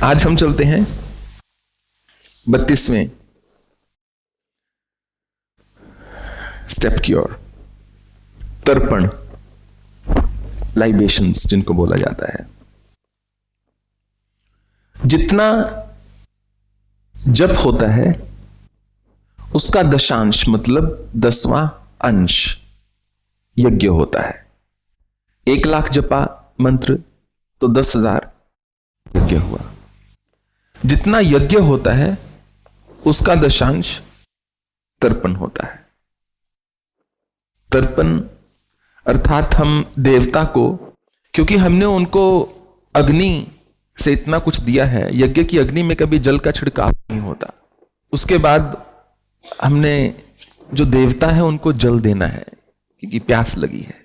आज हम चलते हैं 32वें स्टेप की ओर। तर्पण, लाइबेशंस जिनको बोला जाता है। जितना जप होता है उसका दशांश मतलब 10वां अंश यज्ञ होता है। 1,00,000 जपा मंत्र तो 10,000 यज्ञ हुआ। जितना यज्ञ होता है उसका दशांश तर्पण होता है। तर्पण अर्थात हम देवता को, क्योंकि हमने उनको अग्नि से इतना कुछ दिया है, यज्ञ की अग्नि में कभी जल का छिड़काव नहीं होता। उसके बाद हमने जो देवता है उनको जल देना है क्योंकि प्यास लगी है।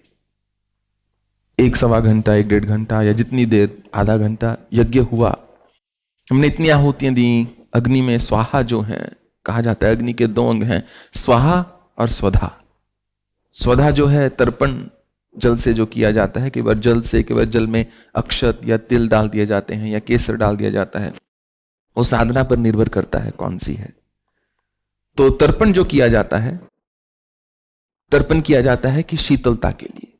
1-1.25 घंटा, 1-1.5 घंटा या जितनी देर, आधा घंटा यज्ञ हुआ, हमने इतनी आहुतियां दी। अग्नि में स्वाहा जो है, कहा जाता है अग्नि के 2 अंग हैं, स्वाहा और स्वधा। स्वधा जो है तर्पण जल से जो किया जाता है, केवल जल से, केवल जल में अक्षत या तिल डाल दिए जाते हैं या केसर डाल दिया जाता है। वो साधना पर निर्भर करता है कौन सी है। तो तर्पण जो किया जाता है, तर्पण किया जाता है कि शीतलता के लिए,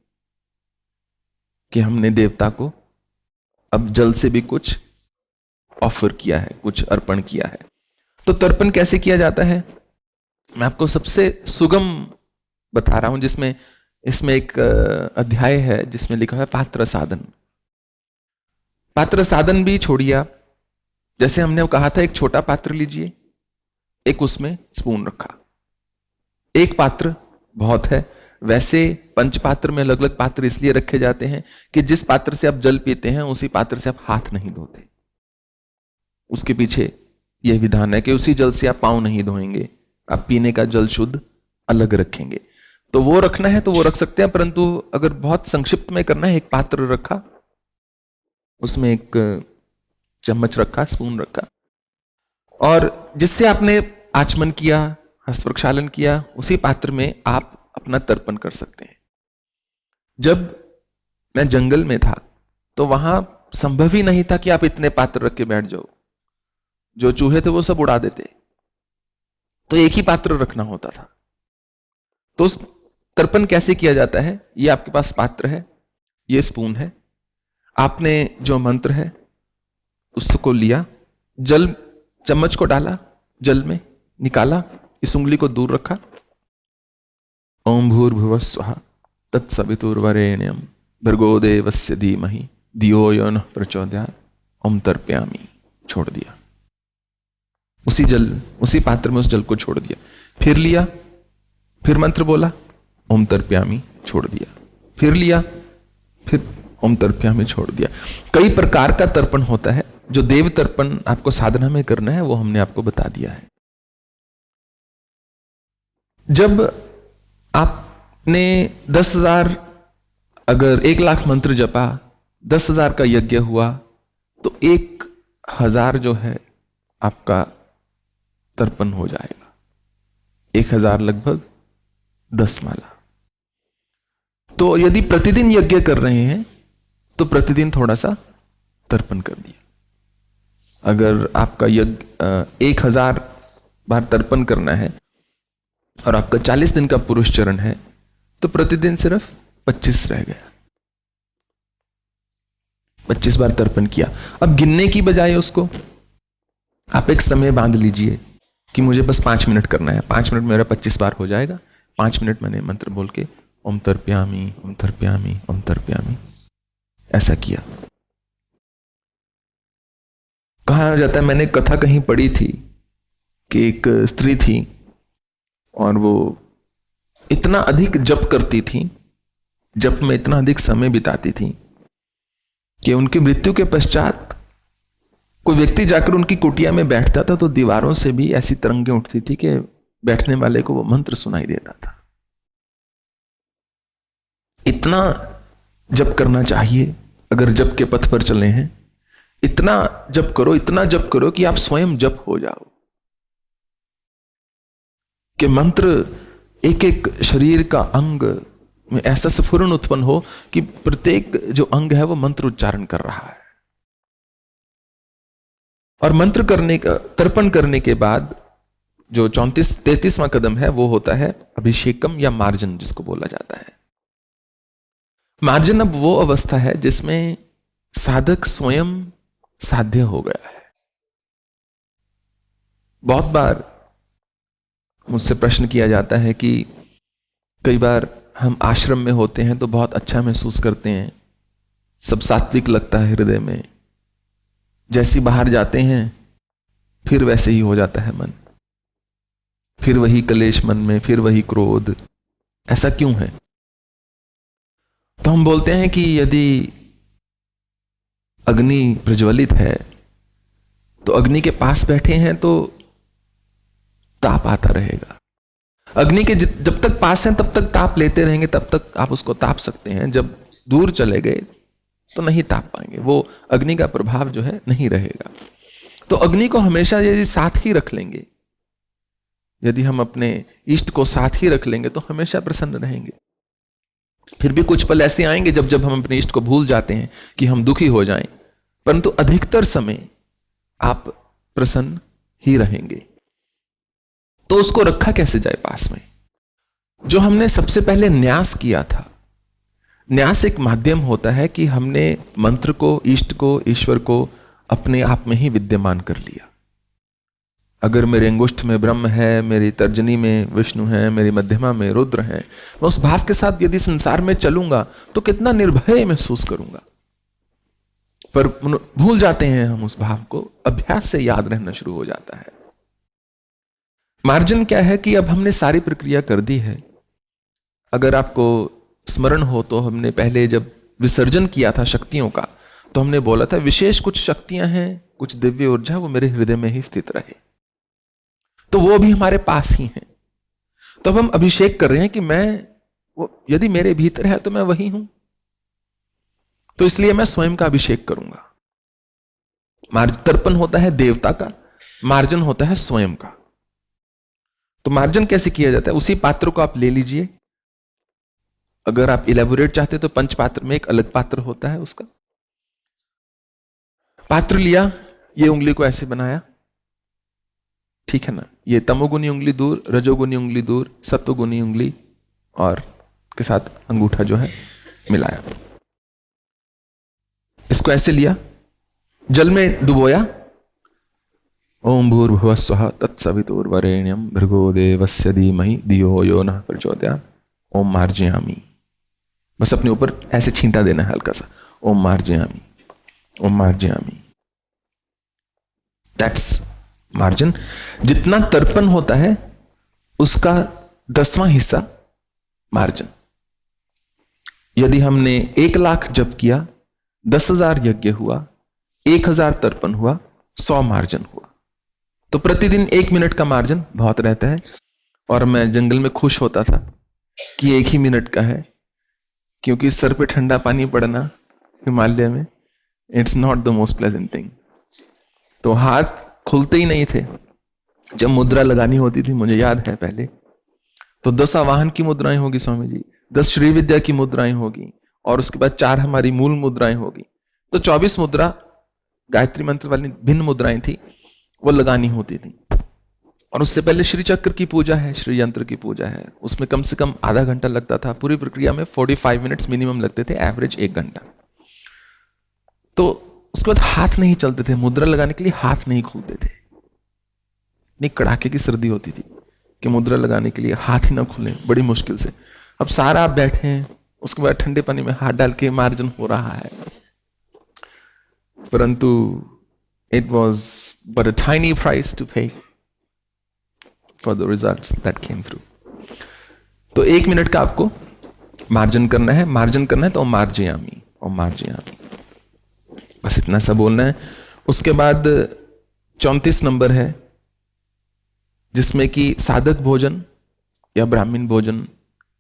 कि हमने देवता को अब जल से भी कुछ ऑफर किया है, कुछ अर्पण किया है। तो तर्पण कैसे किया जाता है, मैं आपको सबसे सुगम बता रहा हूं, जिसमें इसमें एक अध्याय है जिसमें लिखा है पात्र साधन। पात्र साधन भी छोड़िए आप, जैसे हमने कहा था एक छोटा पात्र लीजिए, एक उसमें स्पून रखा, एक पात्र बहुत है। वैसे पंचपात्र में अलग अलग पात्र इसलिए रखे जाते हैं कि जिस पात्र से आप जल पीते हैं उसी पात्र से आप हाथ नहीं धोते। उसके पीछे यह विधान है कि उसी जल से आप पांव नहीं धोएंगे, आप पीने का जल शुद्ध अलग रखेंगे। तो वो रखना है तो वो रख सकते हैं, परंतु अगर बहुत संक्षिप्त में करना है, एक पात्र रखा, उसमें एक चम्मच रखा, स्पून रखा, और जिससे आपने आचमन किया, हस्त प्रक्षालन किया, उसी पात्र में आप अपना तर्पण कर सकते हैं। जब मैं जंगल में था तो वहां संभव ही नहीं था कि आप इतने पात्र रख के बैठ जाओ, जो चूहे थे वो सब उड़ा देते, तो एक ही पात्र रखना होता था। तो उस तर्पण कैसे किया जाता है, ये आपके पास पात्र है, ये स्पून है, आपने जो मंत्र है उसको लिया, जल चम्मच को डाला, जल में निकाला, इस उंगली को दूर रखा, ओम भूर्भुवः स्वः तत्सवितुर्वरेण्यं भर्गो देवस्य धीमहि धियो यो नः प्रचोदयात्, ओम तर्पयामि, छोड़ दिया। उसी जल, उसी पात्र में उस जल को छोड़ दिया। फिर लिया, फिर मंत्र बोला, ओम तर्पयामि, छोड़ दिया। फिर लिया, फिर ओम तर्पयामि, छोड़ दिया। कई प्रकार का तर्पण होता है। जो देव तर्पण आपको साधना में करना है वो हमने आपको बता दिया है। जब आपने 10,000, अगर 1,00,000 मंत्र जपा, 10,000 का यज्ञ हुआ, तो 1,000 जो है आपका तर्पण हो जाएगा। 1,000 लगभग 10 माला। तो यदि प्रतिदिन यज्ञ कर रहे हैं तो प्रतिदिन थोड़ा सा तर्पण कर दिया। अगर आपका यज्ञ 1,000 बार तर्पण करना है और आपका 40 दिन का पुरुष चरण है तो प्रतिदिन सिर्फ 25 रह गया, 25 बार तर्पण किया। अब गिनने की बजाय उसको आप एक समय बांध लीजिए कि मुझे बस 5 मिनट करना है, 5 मिनट मेरा 25 बार हो जाएगा। 5 मिनट मैंने मंत्र बोल के ओम तर्पयामि, ओम तर्पयामि, ओम तर्पयामि, ऐसा किया। कहा जाता है, मैंने कथा कहीं पढ़ी थी कि एक स्त्री थी और वो इतना अधिक जप करती थी, जप में इतना अधिक समय बिताती थी कि उनकी मृत्यु के पश्चात कोई व्यक्ति जाकर उनकी कुटिया में बैठता था तो दीवारों से भी ऐसी तरंगें उठती थी कि बैठने वाले को वो मंत्र सुनाई देता था। इतना जप करना चाहिए अगर जप के पथ पर चले हैं। इतना जप करो, इतना जप करो कि आप स्वयं जप हो जाओ, कि मंत्र एक एक शरीर का अंग में ऐसा स्फुरन उत्पन्न हो कि प्रत्येक जो अंग है वो मंत्र उच्चारण कर रहा है। और मंत्र करने का, तर्पण करने के बाद जो 33वां कदम है वो होता है अभिषेकम या मार्जन, जिसको बोला जाता है। मार्जन अब वो अवस्था है जिसमें साधक स्वयं साध्य हो गया है। बहुत बार मुझसे प्रश्न किया जाता है कि कई बार हम आश्रम में होते हैं तो बहुत अच्छा महसूस करते हैं, सब सात्विक लगता है हृदय में, जैसे बाहर जाते हैं फिर वैसे ही हो जाता है मन, फिर वही कलेश मन में, फिर वही क्रोध। ऐसा क्यों है? तो हम बोलते हैं कि यदि अग्नि प्रज्वलित है तो अग्नि के पास बैठे हैं तो ताप आता रहेगा। अग्नि के जब तक पास हैं तब तक ताप लेते रहेंगे, तब तक आप उसको ताप सकते हैं। जब दूर चले गए तो नहीं ताप पाएंगे, वो अग्नि का प्रभाव जो है नहीं रहेगा। तो अग्नि को हमेशा यदि साथ ही रख लेंगे, यदि हम अपने इष्ट को साथ ही रख लेंगे तो हमेशा प्रसन्न रहेंगे। फिर भी कुछ पल ऐसे आएंगे जब जब हम अपने इष्ट को भूल जाते हैं कि हम दुखी हो जाएं, परंतु अधिकतर समय आप प्रसन्न ही रहेंगे। तो उसको रखा कैसे जाए पास में? जो हमने सबसे पहले न्यास किया था, न्यास एक माध्यम होता है कि हमने मंत्र को, इष्ट को, ईश्वर को अपने आप में ही विद्यमान कर लिया। अगर मेरे अंगुष्ठ में ब्रह्म है, मेरी तर्जनी में विष्णु है, मेरी मध्यमा में रुद्र है, मैं उस भाव के साथ यदि संसार में चलूंगा तो कितना निर्भय महसूस करूंगा। पर भूल जाते हैं हम उस भाव को, अभ्यास से याद रहना शुरू हो जाता है। मार्जन क्या है कि अब हमने सारी प्रक्रिया कर दी है। अगर आपको स्मरण हो तो हमने पहले जब विसर्जन किया था शक्तियों का, तो हमने बोला था विशेष कुछ शक्तियां हैं, कुछ दिव्य ऊर्जा, वो मेरे हृदय में ही स्थित रहे, तो वो भी हमारे पास ही हैं। तो अब हम अभिषेक कर रहे हैं कि मैं वो यदि मेरे भीतर है तो मैं वही हूं, तो इसलिए मैं स्वयं का अभिषेक करूंगा। तर्पण होता है देवता का, मार्जन होता है स्वयं का। तो मार्जन कैसे किया जाता है? उसी पात्र को आप ले लीजिए। अगर आप इलेबोरेट चाहते तो पंच पात्र में एक अलग पात्र होता है उसका। पात्र लिया, ये उंगली को ऐसे बनाया, ठीक है ना, ये तमोगुनी उंगली दूर, रजोगुनी उंगली दूर, सत्वगुनी उंगली और के साथ अंगूठा जो है मिलाया, इसको ऐसे लिया, जल में डुबोया। ओम भूर्भुवः स्वः तत्सवितुर्वरेण्यं भर्गो देवस्य धीमहि धियो यो नः प्रचोदयात्। ओम मार्जयामि, बस अपने ऊपर ऐसे छींटा देना है हल्का सा, ओम मार्जयामि, ओम मार्जयामि। दैट्स मार्जन। जितना तर्पण होता है उसका 10वां हिस्सा मार्जन। यदि हमने 1 लाख जप किया, 10,000 यज्ञ हुआ, 1,000 तर्पण हुआ, 100 मार्जन हुआ, तो प्रतिदिन 1 मिनट का मार्जन बहुत रहता है। और मैं जंगल में खुश होता था कि 1 ही मिनट का है, क्योंकि सर पे ठंडा पानी पड़ना हिमालय में, it's not the most pleasant thing. तो हाथ खुलते ही नहीं थे। जब मुद्रा लगानी होती थी, मुझे याद है पहले तो 10 आवाहन की मुद्राएं होगी स्वामी जी, 10 श्री विद्या की मुद्राएं होगी, और उसके बाद 4 हमारी मूल मुद्राएं होगी। तो 24 मुद्रा गायत्री मंत्र वाली भिन्न मुद्राएं थी, वो लगानी होती थी। और उससे पहले श्री चक्र की पूजा है, श्री यंत्र की पूजा है, उसमें कम से कम आधा घंटा लगता था। पूरी प्रक्रिया में 45 मिनट्स मिनिमम लगते थे, एवरेज 1 घंटा। तो उसके बाद हाथ नहीं चलते थे, मुद्रा लगाने के लिए हाथ नहीं खुलते थे। इतनी कड़ाके की सर्दी होती थी कि मुद्रा लगाने के लिए हाथ ही ना खुले, बड़ी मुश्किल से। अब सारा आप बैठे हैं, उसके बाद ठंडे पानी में हाथ डाल के मार्जन हो रहा है, परंतु it was but a tiny price to pay for the results that came through. तो 1 मिनट का आपको मार्जन करना है। मार्जन करना है तो मार्जयामी, और मार्जयामी, बस इतना सा बोलना है। उसके बाद 34 नंबर है, जिसमें कि साधक भोजन या ब्राह्मण भोजन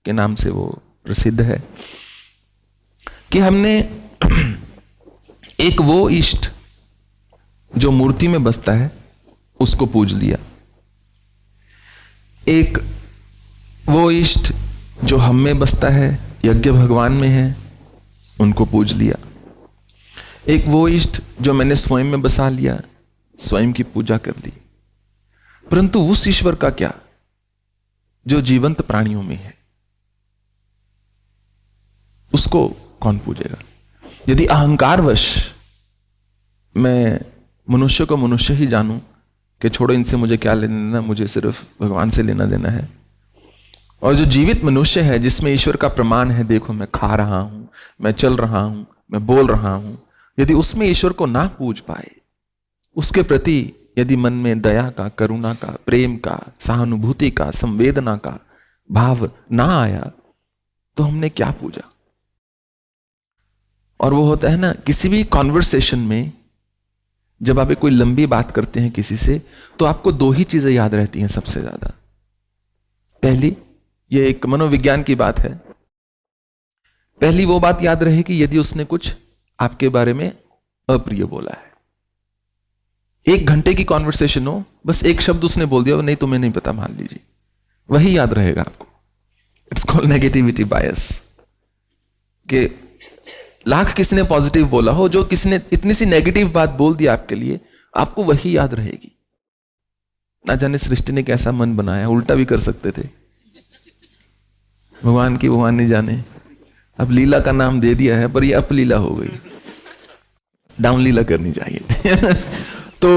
के नाम से वो प्रसिद्ध है, कि हमने एक वो इष्ट जो मूर्ति में बसता है उसको पूज लिया, एक वो इष्ट जो हम में बसता है, यज्ञ भगवान में है, उनको पूज लिया, एक वो इष्ट जो मैंने स्वयं में बसा लिया, स्वयं की पूजा कर ली, परंतु उस ईश्वर का क्या जो जीवंत प्राणियों में है, उसको कौन पूजेगा? यदि अहंकारवश मैं मनुष्य को मनुष्य ही जानूं कि छोड़ो इनसे मुझे क्या लेना देना, मुझे सिर्फ भगवान से लेना देना है, और जो जीवित मनुष्य है जिसमें ईश्वर का प्रमाण है, देखो मैं खा रहा हूं, मैं चल रहा हूं, मैं बोल रहा हूं, यदि उसमें ईश्वर को ना पूज पाए, उसके प्रति यदि मन में दया का, करुणा का, प्रेम का, सहानुभूति का, संवेदना का भाव ना आया, तो हमने क्या पूजा? और वो होता है ना, किसी भी कॉन्वर्सेशन में जब आप कोई लंबी बात करते हैं किसी से, तो आपको दो ही चीजें याद रहती हैं सबसे ज्यादा। पहली, ये एक मनोविज्ञान की बात है, पहली वो बात याद रहेगी यदि उसने कुछ आपके बारे में अप्रिय बोला है। 1 घंटे की कॉन्वर्सेशन हो, बस एक शब्द उसने बोल दिया, नहीं तुम्हें नहीं पता, मान लीजिए, वही याद रहेगा आपको। इट्स कॉल्ड नेगेटिविटी बायस। कि लाख किसी ने पॉजिटिव बोला हो, जो किसी ने इतनी सी नेगेटिव बात बोल दी आपके लिए, आपको वही याद रहेगी। ना जाने सृष्टि ने कैसा मन बनाया, उल्टा भी कर सकते थे, भगवान की भगवान नहीं जाने। अब लीला का नाम दे दिया है, पर ये अपलीला हो गई, डाउन लीला करनी चाहिए। तो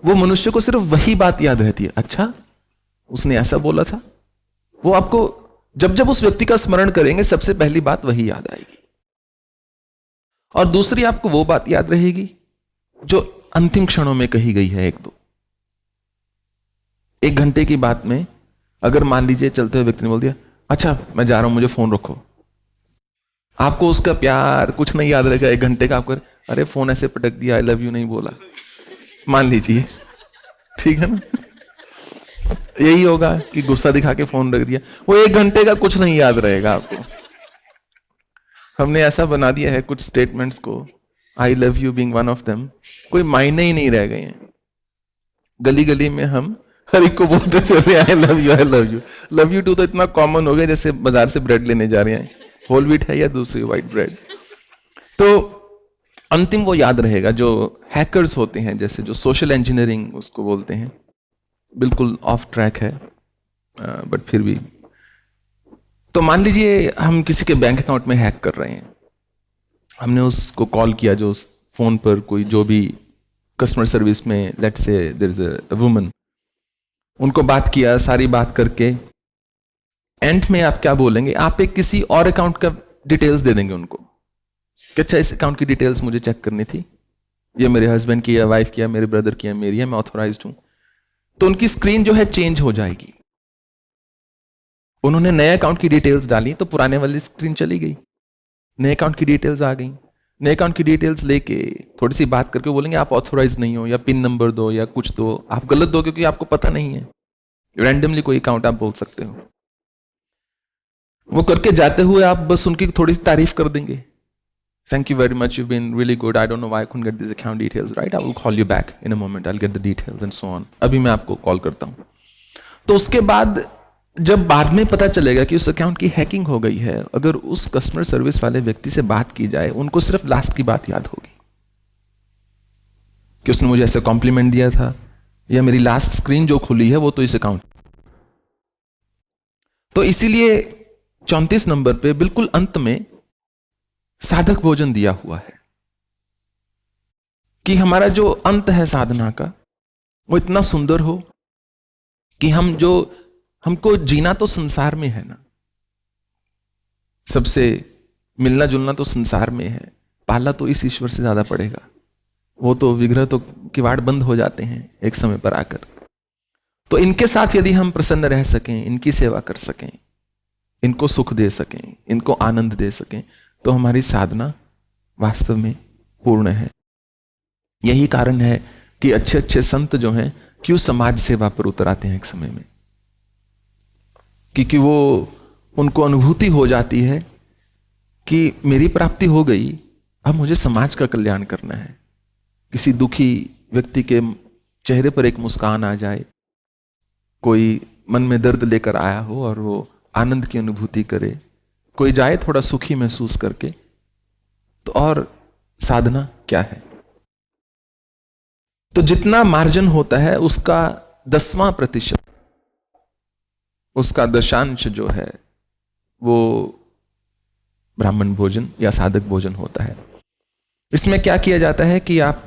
वो मनुष्य को सिर्फ वही बात याद रहती है, अच्छा उसने ऐसा बोला था। वो आपको जब जब उस व्यक्ति का स्मरण करेंगे, सबसे पहली बात वही याद आएगी। और दूसरी आपको वो बात याद रहेगी जो अंतिम क्षणों में कही गई है। 1 घंटे की बात में अगर मान लीजिए चलते हुए व्यक्ति ने बोल दिया, अच्छा मैं जा रहा हूं, मुझे फोन रखो, आपको उसका प्यार कुछ नहीं याद रहेगा। 1 घंटे का आपको, अरे फोन ऐसे पटक दिया, आई लव यू नहीं बोला, मान लीजिए, ठीक है ना। यही होगा कि गुस्सा दिखा के फोन रख दिया, वो 1 घंटे का कुछ नहीं याद रहेगा आपको। हमने ऐसा बना दिया है कुछ स्टेटमेंट्स को, आई love you being one of them, कोई मायने ही नहीं रह गए हैं। गली गली में हम हर एक को बोलते फिर I love you, I love you. Love you too तो इतना कॉमन हो गया जैसे बाजार से ब्रेड लेने जा रहे हैं, होल व्हीट है या दूसरी व्हाइट ब्रेड। तो अंतिम वो याद रहेगा जो हैकर्स होते हैं, जैसे जो सोशल इंजीनियरिंग उसको बोलते हैं, बिल्कुल ऑफ ट्रैक है बट फिर भी। तो मान लीजिए हम किसी के बैंक अकाउंट में हैक कर रहे हैं, हमने उसको कॉल किया, जो उस फोन पर कोई जो भी कस्टमर सर्विस में, let's say there is a woman, उनको बात किया, सारी बात करके एंड में आप क्या बोलेंगे? आप एक किसी और अकाउंट का डिटेल्स दे देंगे उनको कि अच्छा इस अकाउंट की डिटेल्स मुझे चेक करनी थी, ये मेरे हस्बैंड की या वाइफ की या मेरे ब्रदर की या मेरी है, मैं ऑथोराइज्ड हूं। तो उनकी स्क्रीन जो है चेंज हो जाएगी। उन्होंने नए अकाउंट की डिटेल्स डाली तो पुराने वाली स्क्रीन चली गई, नए अकाउंट की डिटेल्स आ गई। नए अकाउंट की डिटेल्स लेके थोड़ी सी बात करके बोलेंगे आप ऑथोराइज नहीं हो, या पिन नंबर दो या कुछ दो। आप गलत दो क्योंकि आपको पता नहीं है, रैंडमली कोई अकाउंट आप बोल सकते हो। वो करके जाते हुए आप बस उनकी थोड़ी सी तारीफ कर देंगे, thank you very much, you been really good, I don't know why I couldn't get this account details right, I will call you back in a moment, I will get the details and so on, अभी मैं आपको call करता हूं। तो उसके बाद जब बाद में पता चलेगा कि उस अकाउंट की हैकिंग हो गई है, अगर उस कस्टमर सर्विस वाले व्यक्ति से बात की जाए, उनको सिर्फ लास्ट की बात याद होगी कि उसने मुझे ऐसे कॉम्प्लीमेंट दिया था, या मेरी लास्ट स्क्रीन जो खुली है वो तो इस अकाउंट। तो इसीलिए 34 नंबर पे बिल्कुल अंत में साधक भोजन दिया हुआ है कि हमारा जो अंत है साधना का वो इतना सुंदर हो कि हमको जीना तो संसार में है ना, सबसे मिलना जुलना तो संसार में है, पाला तो इस ईश्वर से ज्यादा पड़ेगा। वो तो विग्रह तो किवाड़ बंद हो जाते हैं एक समय पर आकर। तो इनके साथ यदि हम प्रसन्न रह सकें, इनकी सेवा कर सकें, इनको सुख दे सकें, इनको आनंद दे सकें, तो हमारी साधना वास्तव में पूर्ण है। यही कारण है कि अच्छे अच्छे संत जो हैं क्यों समाज सेवा पर उतर आते हैं एक समय में, क्योंकि वो उनको अनुभूति हो जाती है कि मेरी प्राप्ति हो गई, अब मुझे समाज का कल्याण करना है। किसी दुखी व्यक्ति के चेहरे पर एक मुस्कान आ जाए, कोई मन में दर्द लेकर आया हो और वो आनंद की अनुभूति करे, कोई जाए थोड़ा सुखी महसूस करके, तो और साधना क्या है। तो जितना मार्जिन होता है उसका 10वां%, उसका दशांश जो है वो ब्राह्मण भोजन या साधक भोजन होता है। इसमें क्या किया जाता है कि आप,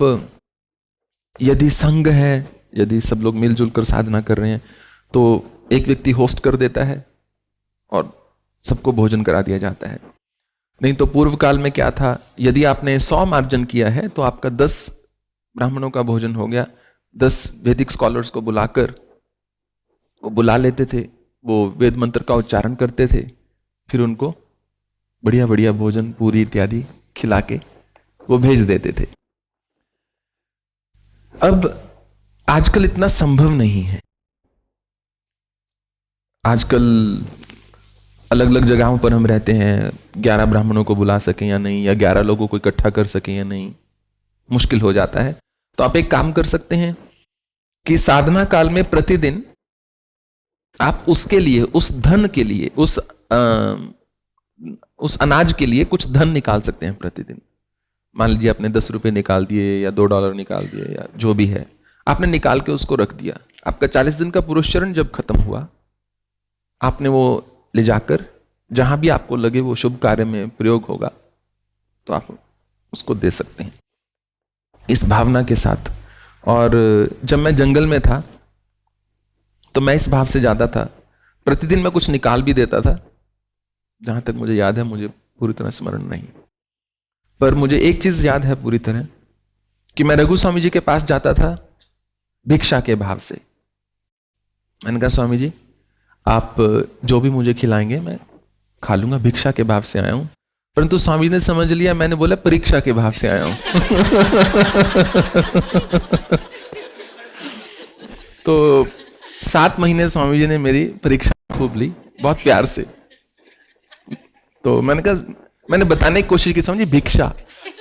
यदि संघ है, यदि सब लोग मिलजुल कर साधना कर रहे हैं, तो एक व्यक्ति होस्ट कर देता है और सबको भोजन करा दिया जाता है। नहीं तो पूर्व काल में क्या था, यदि आपने 100 मार्जन किया है तो आपका 10 ब्राह्मणों का भोजन हो गया। 10 वैदिक स्कॉलर्स को बुलाकर वो बुला लेते थे, वो वेद मंत्र का उच्चारण करते थे, फिर उनको बढ़िया बढ़िया भोजन पूरी इत्यादि खिला के वो भेज देते थे। अब आजकल इतना संभव नहीं है। आजकल अलग अलग जगहों पर हम रहते हैं, 11 ब्राह्मणों को बुला सकें या नहीं, या 11 लोगों को इकट्ठा कर सकें या नहीं, मुश्किल हो जाता है। तो आप एक काम कर सकते हैं कि साधना काल में प्रतिदिन आप उसके लिए, उस धन के लिए, उस अनाज के लिए कुछ धन निकाल सकते हैं प्रतिदिन। मान लीजिए आपने 10 रुपए निकाल दिए या $2 निकाल दिए या जो भी है, आपने निकाल के उसको रख दिया। आपका 40 दिन का पुरुषचरण जब खत्म हुआ, आपने वो ले जाकर जहां भी आपको लगे वो शुभ कार्य में प्रयोग होगा, तो आप उसको दे सकते हैं इस भावना के साथ। और जब मैं जंगल में था तो मैं इस भाव से ज्यादा था, प्रतिदिन मैं कुछ निकाल भी देता था। जहां तक मुझे याद है, मुझे पूरी तरह स्मरण नहीं, पर मुझे एक चीज याद है पूरी तरह कि मैं रघु स्वामी जी के पास जाता था भिक्षा के भाव से। मैंने कहा, स्वामी जी आप जो भी मुझे खिलाएंगे मैं खा लूंगा, भिक्षा के भाव से आया हूं। परंतु स्वामी ने समझ लिया, मैंने बोला परीक्षा के भाव से आया हूं। तो 7 महीने स्वामी जी ने मेरी परीक्षा खूब ली, बहुत प्यार से। तो मैंने कहा, मैंने बताने की कोशिश की, स्वामी जी भिक्षा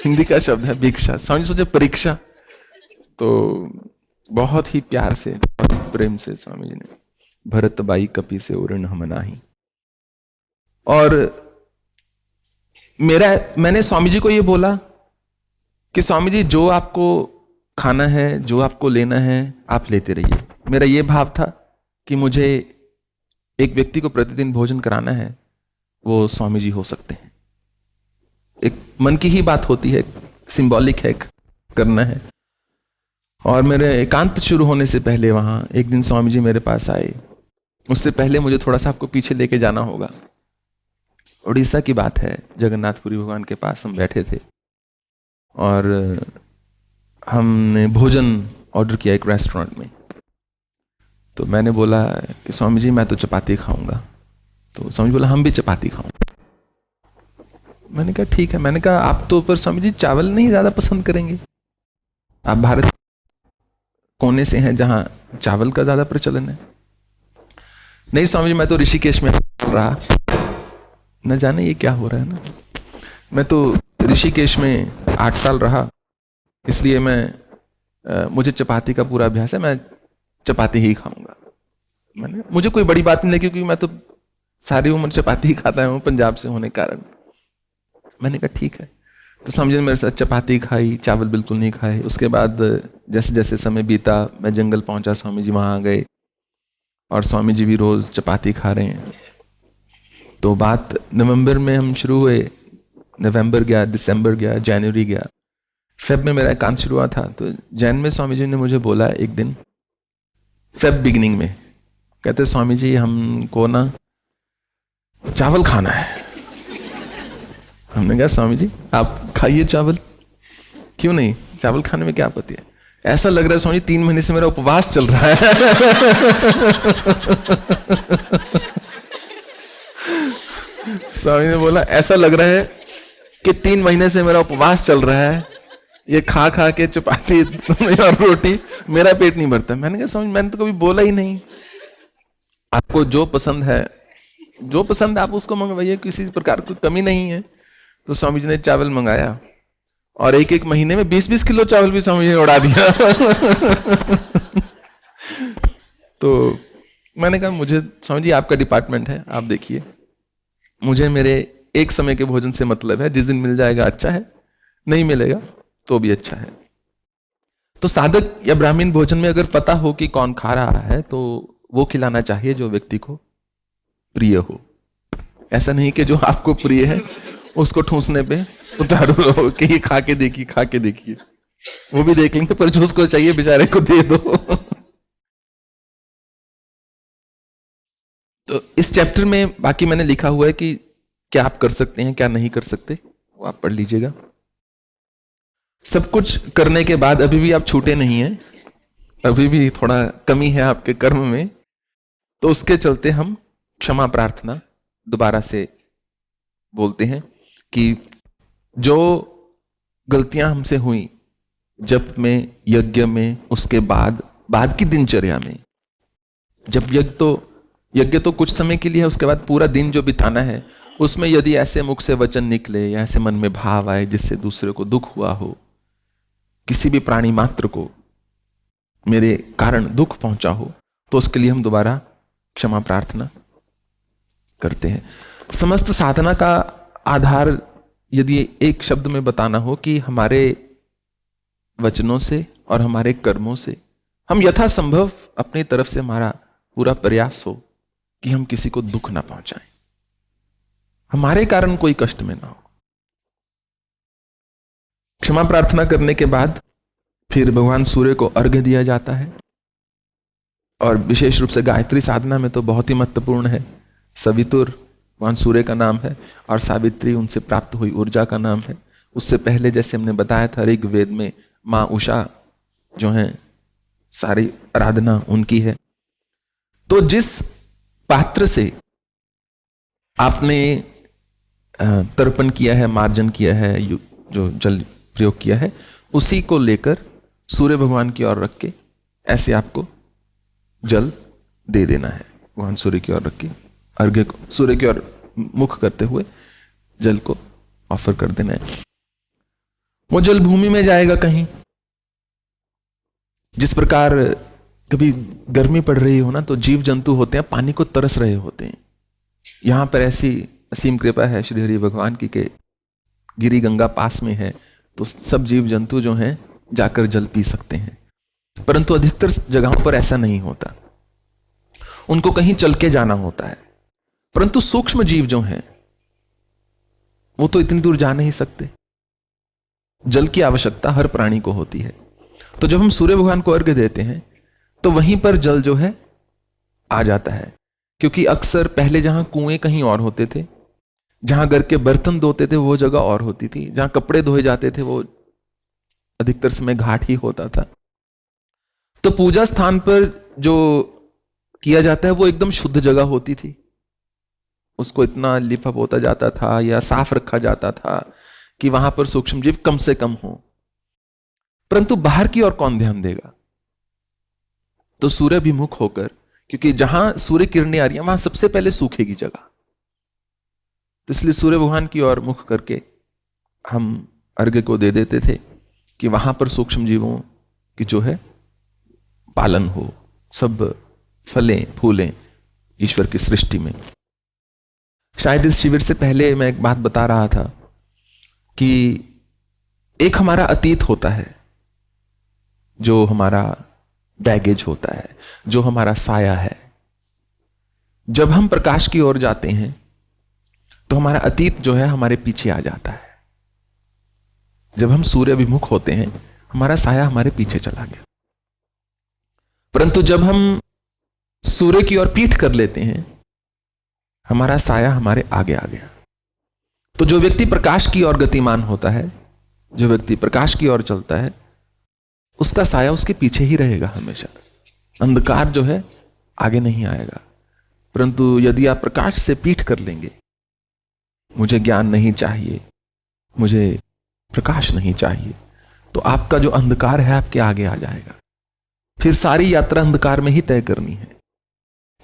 हिंदी का शब्द है भिक्षा, स्वामी जी सोचे परीक्षा। तो बहुत ही प्यार से, बहुत प्रेम से स्वामी जी ने, भरत बाई कपि से उरण हम नाही। और मैंने स्वामी जी को ये बोला कि स्वामी जी जो आपको खाना है, जो आपको लेना है, आप लेते रहिए। मेरा ये भाव था कि मुझे एक व्यक्ति को प्रतिदिन भोजन कराना है, वो स्वामी जी हो सकते हैं। एक मन की ही बात होती है, सिंबॉलिक है, करना है। और मेरे एकांत शुरू होने से पहले वहां एक दिन स्वामी जी मेरे पास आए। उससे पहले मुझे थोड़ा सा आपको पीछे लेके जाना होगा। उड़ीसा की बात है, जगन्नाथपुरी भगवान के पास हम बैठे थे और हमने भोजन ऑर्डर किया एक रेस्टोरेंट में। तो मैंने बोला कि स्वामी जी मैं तो चपाती खाऊंगा। तो स्वामी जी बोला हम भी चपाती खाऊंगा। मैंने कहा ठीक है। मैंने कहा आप तो पर स्वामी जी चावल नहीं ज्यादा पसंद करेंगे, आप भारत कोने से हैं जहां चावल का ज्यादा प्रचलन है। नहीं स्वामी जी मैं तो ऋषिकेश में रहा, न जाने ये क्या हो रहा है ना, मैं तो ऋषिकेश में 8 साल रहा, इसलिए मुझे चपाती का पूरा अभ्यास है, मैं चपाती ही खाऊंगा। मुझे कोई बड़ी बात नहीं लगी क्योंकि मैं तो सारी उम्र चपाती ही खाता हूँ पंजाब से होने के कारण। मैंने कहा ठीक है। तो स्वामी जी ने मेरे साथ चपाती खाई, चावल बिल्कुल नहीं खाए। उसके बाद जैसे जैसे समय बीता, मैं जंगल पहुंचा, स्वामी जी वहां आ गए और स्वामी जी भी रोज चपाती खा रहे हैं। तो बात नवंबर में हम शुरू हुए, नवंबर गया, दिसंबर गया, जनवरी गया, फेब में मेरा एकांत शुरू हुआ था। तो जैन में स्वामी जी ने मुझे बोला एक दिन, फेब बिगिनिंग में, कहते स्वामी जी हमको ना चावल खाना है। हमने कहा स्वामी जी आप खाइए चावल, क्यों नहीं, चावल खाने में क्या आपत्ति है? ऐसा लग रहा है स्वामी जी 3 महीने से मेरा उपवास चल रहा है। स्वामी ने बोला ऐसा लग रहा है कि 3 महीने से मेरा उपवास चल रहा है, ये खा खा के चपाती और रोटी मेरा पेट नहीं भरता। मैंने कहा स्वामी मैंने तो कभी बोला ही नहीं, आपको जो पसंद है, जो पसंद आप उसको मंगवाइए, किसी प्रकार की कमी नहीं है। तो स्वामी जी ने चावल मंगाया और एक महीने में 20-20 किलो चावल भी स्वामी जी ने उड़ा दिया। तो मैंने कहा मुझे स्वामी जी आपका डिपार्टमेंट है, आप देखिए, मुझे मेरे एक समय के भोजन से मतलब है, जिस दिन मिल जाएगा अच्छा है, नहीं मिलेगा तो भी अच्छा है। तो साधक या ब्राह्मण भोजन में अगर पता हो कि कौन खा रहा है तो वो खिलाना चाहिए जो व्यक्ति को प्रिय हो। ऐसा नहीं कि जो आपको प्रिय है उसको ठूसने पे उतारू रहो कि ये खा के देखिए, वो भी देख लेंगे, पर जो उसको चाहिए बेचारे को दे दो। तो इस चैप्टर में बाकी मैंने लिखा हुआ है कि क्या आप कर सकते हैं, क्या नहीं कर सकते, वो आप पढ़ लीजिएगा। सब कुछ करने के बाद अभी भी आप छूटे नहीं हैं, अभी भी थोड़ा कमी है आपके कर्म में, तो उसके चलते हम क्षमा प्रार्थना दोबारा से बोलते हैं कि जो गलतियां हमसे हुई जप में, यज्ञ में, उसके बाद की दिनचर्या में, जब यज्ञ तो कुछ समय के लिए है, उसके बाद पूरा दिन जो बिताना है उसमें यदि ऐसे मुख से वचन निकले या ऐसे मन में भाव आए जिससे दूसरे को दुख हुआ हो, किसी भी प्राणी मात्र को मेरे कारण दुख पहुंचा हो, तो उसके लिए हम दोबारा क्षमा प्रार्थना करते हैं। समस्त साधना का आधार यदि एक शब्द में बताना हो कि हमारे वचनों से और हमारे कर्मों से हम यथासंभव अपनी तरफ से हमारा पूरा प्रयास हो कि हम किसी को दुख ना पहुंचाएं, हमारे कारण कोई कष्ट में ना हो। क्षमा प्रार्थना करने के बाद फिर भगवान सूर्य को अर्घ्य दिया जाता है, और विशेष रूप से गायत्री साधना में तो बहुत ही महत्वपूर्ण है। सवितुर भगवान सूर्य का नाम है और सावित्री उनसे प्राप्त हुई ऊर्जा का नाम है। उससे पहले जैसे हमने बताया था ऋग्वेद में माँ उषा जो है, सारी आराधना उनकी है। तो जिस पात्र से आपने तर्पण किया है, मार्जन किया है, जो जल प्रयोग किया है, उसी को लेकर सूर्य भगवान की ओर रख के ऐसे आपको जल दे देना है। भगवान सूर्य की ओर रख के अर्घ्य को सूर्य की ओर मुख करते हुए जल को ऑफर कर देना है। वो जल भूमि में जाएगा कहीं। जिस प्रकार कभी गर्मी पड़ रही हो ना, तो जीव जंतु होते हैं पानी को तरस रहे होते हैं। यहां पर ऐसी असीम कृपा है श्री हरि भगवान की के गिरी गंगा पास में है, तो सब जीव जंतु जो हैं जाकर जल पी सकते हैं। परंतु अधिकतर जगहों पर ऐसा नहीं होता, उनको कहीं चल के जाना होता है। परंतु सूक्ष्म जीव जो हैं वो तो इतनी दूर जा नहीं सकते, जल की आवश्यकता हर प्राणी को होती है। तो जब हम सूर्य भगवान को अर्घ्य देते हैं तो वहीं पर जल जो है आ जाता है, क्योंकि अक्सर पहले जहां कुएं कहीं और होते थे, जहां घर के बर्तन धोते थे वो जगह और होती थी, जहां कपड़े धोए जाते थे वो अधिकतर समय घाट ही होता था। तो पूजा स्थान पर जो किया जाता है वो एकदम शुद्ध जगह होती थी, उसको इतना लिपा पोता जाता था या साफ रखा जाता था कि वहां पर सूक्ष्म जीव कम से कम हो। परंतु बाहर की ओर कौन ध्यान देगा? तो सूर्य अभिमुख होकर, क्योंकि जहां सूर्य किरणें आ रही हैं वहां सबसे पहले सूखेगी जगह, तो इसलिए सूर्य भगवान की ओर मुख करके हम अर्घ्य को दे देते थे कि वहां पर सूक्ष्म जीवों की जो है पालन हो, सब फलें फूलें ईश्वर की सृष्टि में। शायद इस शिविर से पहले मैं एक बात बता रहा था कि एक हमारा अतीत होता है, जो हमारा बैगेज होता है, जो हमारा साया है। जब हम प्रकाश की ओर जाते हैं तो हमारा अतीत जो है हमारे पीछे आ जाता है। जब हम सूर्य अभिमुख होते हैं हमारा साया हमारे पीछे चला गया। परंतु जब हम सूर्य की ओर पीठ कर लेते हैं हमारा साया हमारे आगे आ गया। तो जो व्यक्ति प्रकाश की ओर गतिमान होता है, जो व्यक्ति प्रकाश की ओर चलता है, उसका साया उसके पीछे ही रहेगा हमेशा। अंधकार जो है आगे नहीं आएगा। परंतु यदि आप प्रकाश से पीठ कर लेंगे, मुझे ज्ञान नहीं चाहिए, मुझे प्रकाश नहीं चाहिए, तो आपका जो अंधकार है आपके आगे आ जाएगा। फिर सारी यात्रा अंधकार में ही तय करनी है,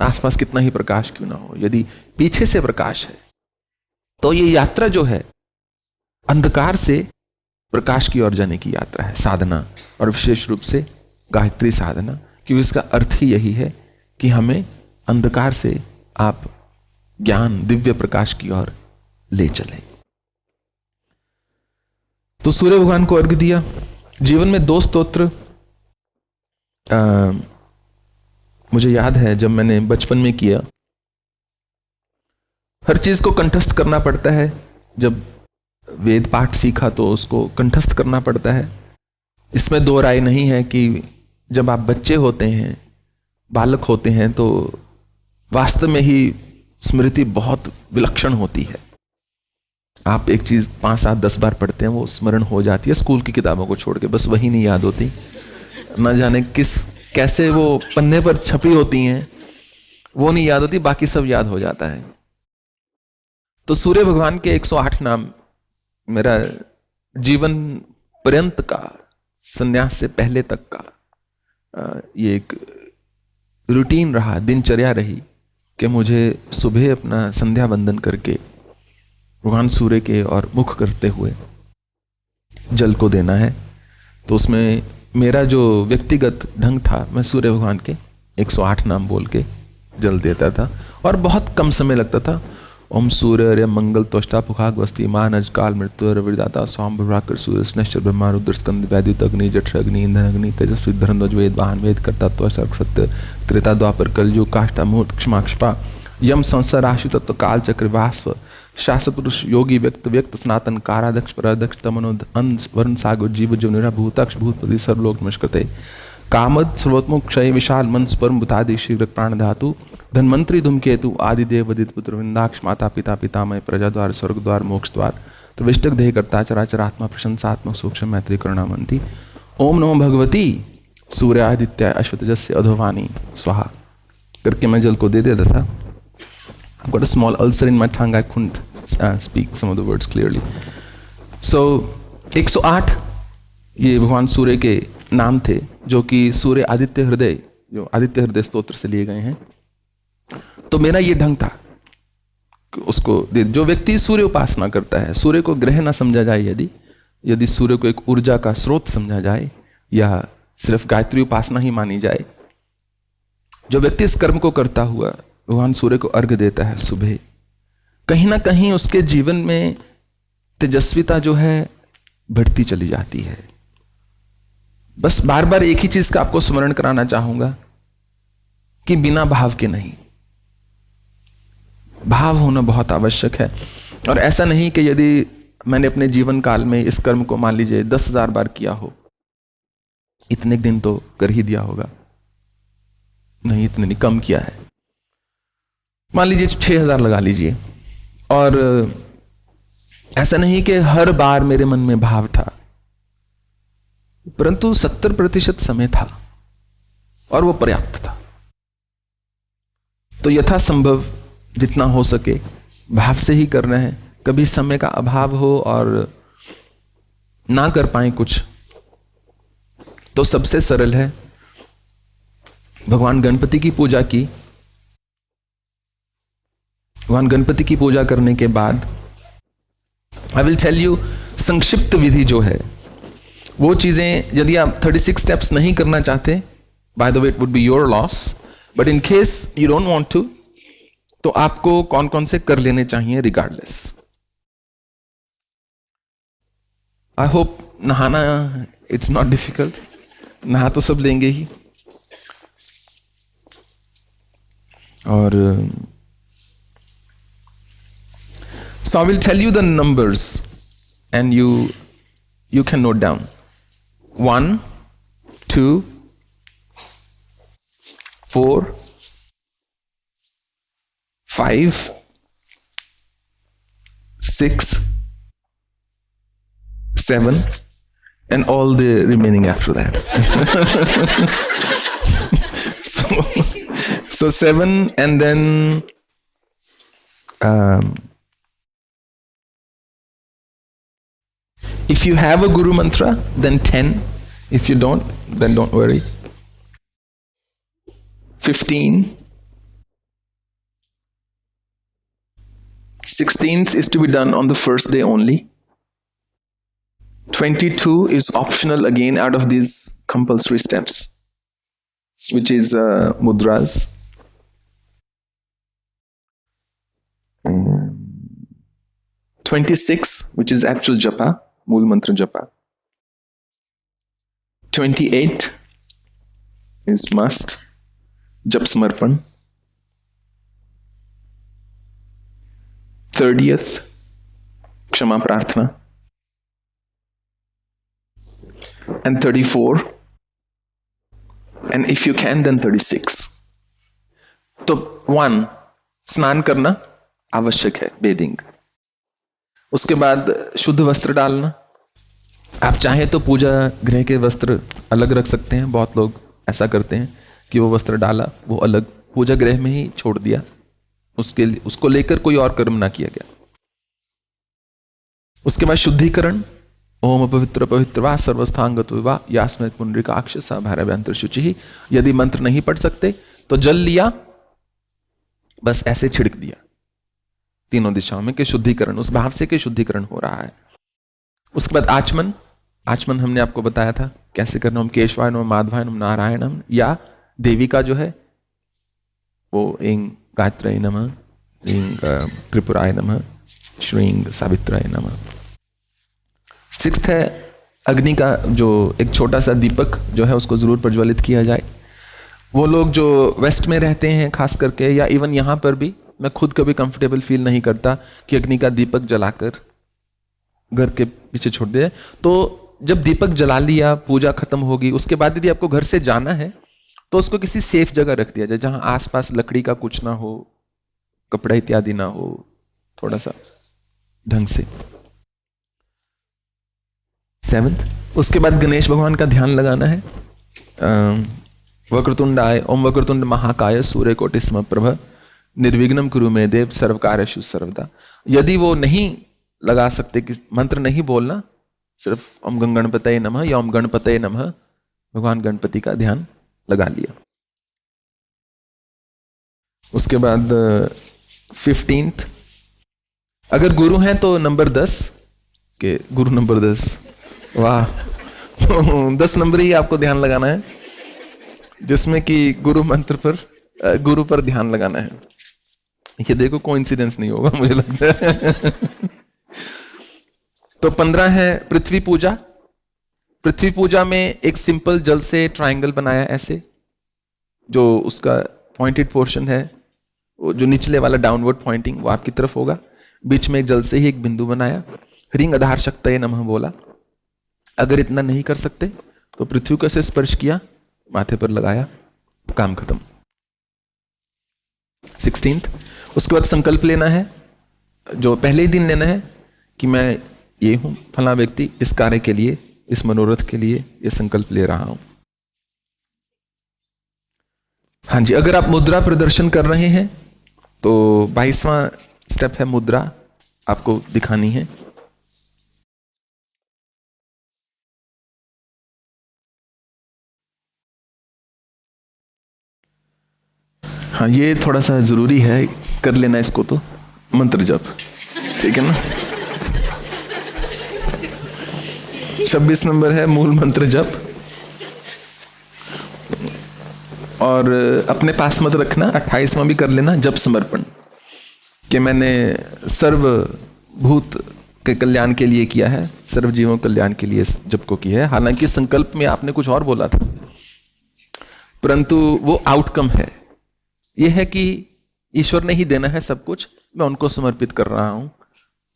आसपास कितना ही प्रकाश क्यों ना हो। यदि पीछे से प्रकाश है तो ये यात्रा जो है अंधकार से प्रकाश की ओर जाने की यात्रा है, साधना, और विशेष रूप से गायत्री साधना, क्योंकि इसका अर्थ ही यही है कि हमें अंधकार से आप ज्ञान दिव्य प्रकाश की ओर ले चलें। तो सूर्य भगवान को अर्घ्य दिया। जीवन में 2 स्तोत्र मुझे याद है जब मैंने बचपन में किया, हर चीज को कंठस्थ करना पड़ता है। जब वेद पाठ सीखा तो उसको कंठस्थ करना पड़ता है। इसमें दो राय नहीं है कि जब आप बच्चे होते हैं, बालक होते हैं, तो वास्तव में ही स्मृति बहुत विलक्षण होती है। आप एक चीज 5, 7, 10 बार पढ़ते हैं, वो स्मरण हो जाती है, स्कूल की किताबों को छोड़ के। बस वही नहीं याद होती, न जाने कैसे वो पन्ने पर छपी होती हैं, वो नहीं याद होती, बाकी सब याद हो जाता है। तो सूर्य भगवान के 108 नाम मेरा जीवन पर्यंत का, संन्यास से पहले तक का ये एक रूटीन रहा, दिनचर्या रही कि मुझे सुबह अपना संध्या वंदन करके भगवान सूर्य के और मुख करते हुए जल को देना है। तो उसमें मेरा जो व्यक्तिगत ढंग था, मैं सूर्य भगवान के 108 नाम बोल के जल देता था और बहुत कम समय लगता था। ओम सूर्य मंगल त्वष्टा पुखाग वस्ती मानज काल मृत्यु रविदाता सोम भ्राकर सूर्य स्नश्चर ब्रह्मा रुद्र स्कंद वैद्युत अग्नि जठ अग्नि ईंधन अग्नि तेजस्वी धर्मध्वज वेद वाहन वेद कर्ता त्वसर्ग सत्य त्रेता द्वापर कलयुग काष्ठा मुहूर्त क्षमा क्षपा यम संसार राशि तत्व काल चक्र वास्व शास्त्र पुरुष योगी व्यक्त व्यक्त स्नातन काराध्यक्ष पराध्यक्ष तमनो अंश वर्ण सागर जीव जो निरा भूतक्ष भूतपति सर्वलोक नमस्कृते कामद सर्वोत्मुख क्षय विशाल मंच परम बुतादि शीघ्र प्राण धातु धन्वंतरी धूमकेतु आदि देव वदित पुत्र विंदाक्ष माता पिता पितामय प्रजा द्वार स्वर्ग द्वार मोक्ष द्वार त्रिविष्टक देह कर्ता चराचरात्मा प्रशंसात्मक सूक्ष्म मैत्री करुणामंती ओम नमो भगवती सूर्यादित्य अश्वतजस्य अधोवानी स्वाहा करके मैं जल को दे देता था। I've got a small ulcer in my tongue. I couldn't speak some of the words clearly. So 108 ये भगवान सूर्य के नाम थे, जो कि सूर्य आदित्य हृदय, जो आदित्य हृदय स्तोत्र से लिए गए हैं। तो मेरा ये ढंग था उसको जो व्यक्ति सूर्य उपासना करता है, सूर्य को ग्रह ना समझा जाए, यदि सूर्य को एक ऊर्जा का स्रोत समझा जाए या सिर्फ गायत्री उपासना ही मानी जाए, जो व्यक्ति इस कर्म को करता हुआ भगवान सूर्य को अर्घ्य देता है सुबह, कहीं ना कहीं उसके जीवन में तेजस्विता जो है बढ़ती चली जाती है। बस बार बार एक ही चीज का आपको स्मरण कराना चाहूंगा कि बिना भाव के नहीं, भाव होना बहुत आवश्यक है। और ऐसा नहीं कि यदि मैंने अपने जीवन काल में इस कर्म को मान लीजिए 10,000 बार किया हो, इतने दिन तो कर ही दिया होगा, नहीं इतने नहीं, कम किया है, मान लीजिए 6,000 लगा लीजिए। और ऐसा नहीं कि हर बार मेरे मन में भाव था, परंतु 70% समय था और वो पर्याप्त था। तो यथासंभव जितना हो सके भाव से ही करना है। कभी समय का अभाव हो और ना कर पाए कुछ, तो सबसे सरल है भगवान गणपति की पूजा की। भगवान गणपति की पूजा करने के बाद आई विल टेल यू संक्षिप्त विधि जो है, वो चीजें यदि आप 36 स्टेप्स नहीं करना चाहते, by the way it would be your loss, but in case you don't want to, तो आपको कौन कौन से कर लेने चाहिए रिगार्डलेस। आई होप नहाना इट्स नॉट डिफिकल्ट, नहा तो सब लेंगे ही। और so I will tell you the numbers and you can note down 1 2 4 5 6 7 and all the remaining after that. so 7 and then if you have a guru mantra, then 10. If you don't, then don't worry. 15. 16th is to be done on the first day only. 22 is optional again out of these compulsory steps, which is mudras. 26, which is actual japa, mool mantra japa. 28 is must, जप समर्पण। 30th क्षमा प्रार्थना, and 34, and if you can then 36। तो 1 स्नान करना आवश्यक है, bathing. उसके बाद शुद्ध वस्त्र डालना। आप चाहें तो पूजा गृह के वस्त्र अलग रख सकते हैं, बहुत लोग ऐसा करते हैं कि वो वस्त्र डाला, वो अलग पूजा गृह में ही छोड़ दिया, उसको लेकर कोई और कर्म ना किया गया। उसके बाद शुद्धिकरण, ओम पवित्र पवित्र वा सर्वस्थांगतो वा यास्मै पुंडरीकाक्ष सा भैरव्यंतर शुचि। यदि मंत्र नहीं पढ़ सकते तो जल लिया, बस ऐसे छिड़क दिया तीनों दिशाओं में, कि शुद्धिकरण, उस भाव से कि शुद्धिकरण हो रहा है। उसके बाद आचमन। आचमन हमने आपको बताया था कैसे करना। ओम केशवाय नमः, माधवाय नमः, नारायणम, या देवी का जो है वो ऐं गायत्र्यै नमः, ऐं त्रिपुराय नमः, श्रीं सावित्राय नमः। 6th है अग्नि का जो एक छोटा सा दीपक जो है उसको जरूर प्रज्वलित किया जाए। वो लोग जो वेस्ट में रहते हैं खास करके, या इवन यहाँ पर भी, मैं खुद कभी कंफर्टेबल फील नहीं करता कि अग्नि का दीपक जलाकर घर के पीछे छोड़ दे। तो जब दीपक जला लिया, पूजा खत्म होगी, उसके बाद यदि आपको घर से जाना है तो उसको किसी सेफ जगह रख दिया जाए, जहां आसपास लकड़ी का कुछ ना हो, कपड़ा इत्यादि ना हो, थोड़ा सा ढंग से। 7th, उसके बाद गणेश भगवान का ध्यान लगाना है। वक्रतुंडाय, ओम वक्रतुंड महाकाय सूर्यकोटि समप्रभ निर्विघ्नं कुरु मे देव सर्वकार्येषु सर्वदा। यदि वो नहीं लगा सकते, कि मंत्र नहीं बोलना, सिर्फ ओम गणपतये नमः या ओम गणपतये नमः, भगवान गणपति का ध्यान लगा लिया। उसके बाद 15th, अगर गुरु हैं तो नंबर 10 के गुरु नंबर 10, वाह 10 नंबर ही आपको ध्यान लगाना है, जिसमें कि गुरु मंत्र पर, गुरु पर ध्यान लगाना है। ये देखो कोइंसिडेंस नहीं होगा मुझे लगता है। तो 15 है पृथ्वी पूजा। पृथ्वी पूजा में एक सिंपल जल से ट्रायंगल बनाया ऐसे, जो उसका पॉइंटेड पोर्शन है, वो जो निचले वाला डाउनवर्ड पॉइंटिंग वो आपकी तरफ होगा। बीच में जल से ही एक बिंदु बनाया, ह्रीं आधार शक्तये नमः बोला। अगर इतना नहीं कर सकते तो पृथ्वी को ऐसे स्पर्श किया, माथे पर लगाया, काम खत्म। 16th, उसके बाद संकल्प लेना है, जो पहले ही दिन लेना है कि मैं ये हूं फला व्यक्ति, इस कार्य के लिए, इस मनोरथ के लिए ये संकल्प ले रहा हूं। हाँ जी, अगर आप मुद्रा प्रदर्शन कर रहे हैं तो 22वां स्टेप है मुद्रा आपको दिखानी है। हाँ, ये थोड़ा सा जरूरी है, कर लेना इसको। तो मंत्र जप, ठीक है ना। 26 नंबर है मूल मंत्र जप, और अपने पास मत रखना। 28वां भी कर लेना, जप समर्पण, कि मैंने सर्वभूत के कल्याण के लिए किया है, सर्व जीवों कल्याण के लिए जप को किया है। हालांकि संकल्प में आपने कुछ और बोला था, परंतु वो आउटकम है, ये है कि ईश्वर ने ही देना है सब कुछ, मैं उनको समर्पित कर रहा हूं,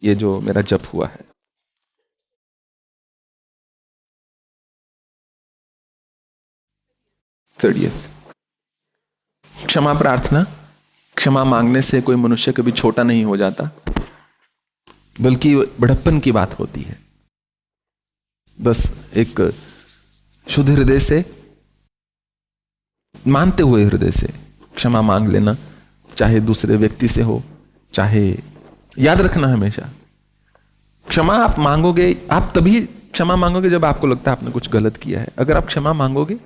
ये जो मेरा जप हुआ है। क्षमा प्रार्थना। क्षमा मांगने से कोई मनुष्य कभी छोटा नहीं हो जाता, बल्कि बड़प्पन की बात होती है। बस एक शुद्ध हृदय से, मानते हुए हृदय से क्षमा मांग लेना, चाहे दूसरे व्यक्ति से हो, चाहे, याद रखना हमेशा क्षमा आप मांगोगे, आप तभी क्षमा मांगोगे जब आपको लगता है आपने कुछ गलत किया है। अगर आप क्षमा मांगोगे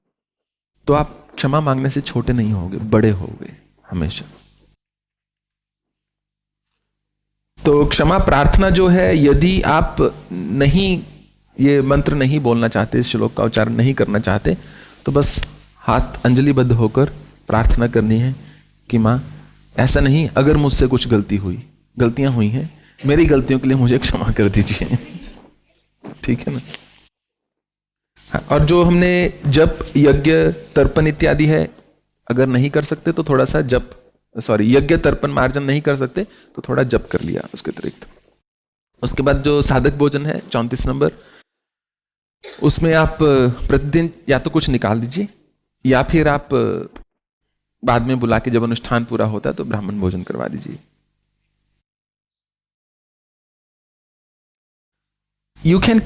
तो आप क्षमा मांगने से छोटे नहीं होगे, बड़े होगे हमेशा। तो क्षमा प्रार्थना जो है, यदि आप नहीं, ये मंत्र नहीं बोलना चाहते, इस श्लोक का उच्चारण नहीं करना चाहते, तो बस हाथ अंजलिबद्ध होकर प्रार्थना करनी है कि माँ, ऐसा नहीं, अगर मुझसे कुछ गलतियां हुई हैं, मेरी गलतियों के लिए मुझे क्षमा कर दीजिए। ठीक है ना। हाँ, और जो हमने जप यज्ञ तर्पण इत्यादि है, अगर नहीं कर सकते तो थोड़ा सा जप, सॉरी, यज्ञ तर्पण मार्जन नहीं कर सकते तो थोड़ा जप कर लिया उसके अतिरिक्त। उसके बाद जो साधक भोजन है 34 नंबर, उसमें आप प्रतिदिन या तो कुछ निकाल दीजिए या फिर आप बाद में बुला के जब अनुष्ठान पूरा होता है तो ब्राह्मण भोजन करवा दीजिए। You can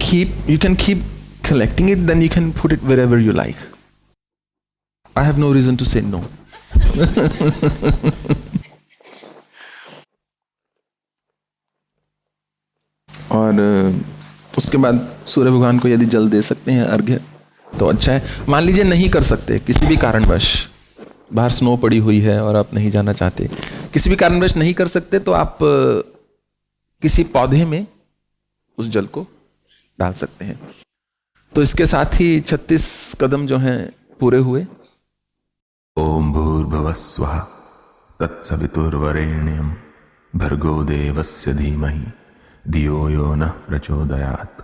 keep collecting it, then you can put it wherever you like. I have no reason to say no. और उसके बाद सूर्य भगवान को यदि जल दे सकते हैं अर्घ्य तो अच्छा है। मान लीजिए नहीं कर सकते किसी भी कारणवश, बाहर स्नो पड़ी हुई है और आप नहीं जाना चाहते, किसी भी कारणवश नहीं कर सकते, तो आप किसी पौधे में उस जल को डाल सकते हैं। तो इसके साथ ही 36 कदम जो हैं पूरे हुए। ओम भूर्भुवः स्वः तत्सवितुर्वरेण्यं भर्गो देवस्य धीमहि धियो यो नः प्रचोदयात्।